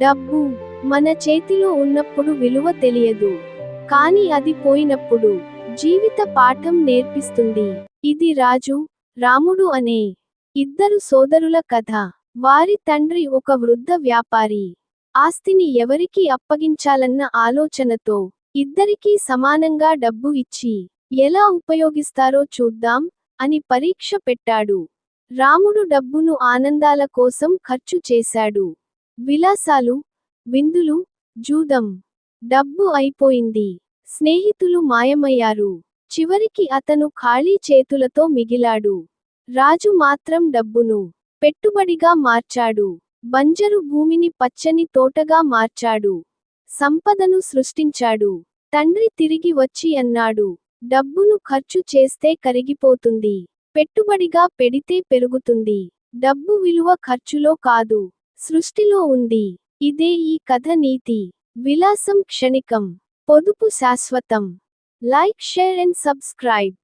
డబ్బు మన చేతిలో ఉన్నప్పుడు విలువ తెలియదు. కానీ అది పోయినప్పుడు జీవిత పాఠం నేర్పిస్తుంది. ఇది రాజు, రాముడు అనే ఇద్దరు సోదరుల కథ. వారి తండ్రి ఒక వృద్ధ వ్యాపారి. ఆస్తిని ఎవరికి అప్పగించాలన్న ఆలోచనతో ఇద్దరికీ సమానంగా డబ్బు ఇచ్చి ఎలా ఉపయోగిస్తారో చూద్దాం అని పరీక్ష పెట్టాడు. రాముడు డబ్బును ఆనందాల కోసం ఖర్చు చేశాడు. విలాసాలు, విందులు, జూదం. డబ్బు అయిపోయింది. స్నేహితులు మాయమయ్యారు. చివరికి అతను ఖాళీ చేతులతో మిగిలాడు. రాజు మాత్రం డబ్బును పెట్టుబడిగా మార్చాడు. బంజరు భూమిని పచ్చని తోటగా మార్చాడు. సంపదను సృష్టించాడు. తండ్రి తిరిగి వచ్చి అన్నాడు, డబ్బును ఖర్చు చేస్తే కరిగిపోతుంది. పెట్టుబడిగా పెడితే పెరుగుతుంది. డబ్బు విలువ ఖర్చులో కాదు, సృష్టిలో ఉంది. ఇదే ఈ కథ నీతి. విలాసం క్షణికం, పొదుపు శాశ్వతం. Like, share and subscribe.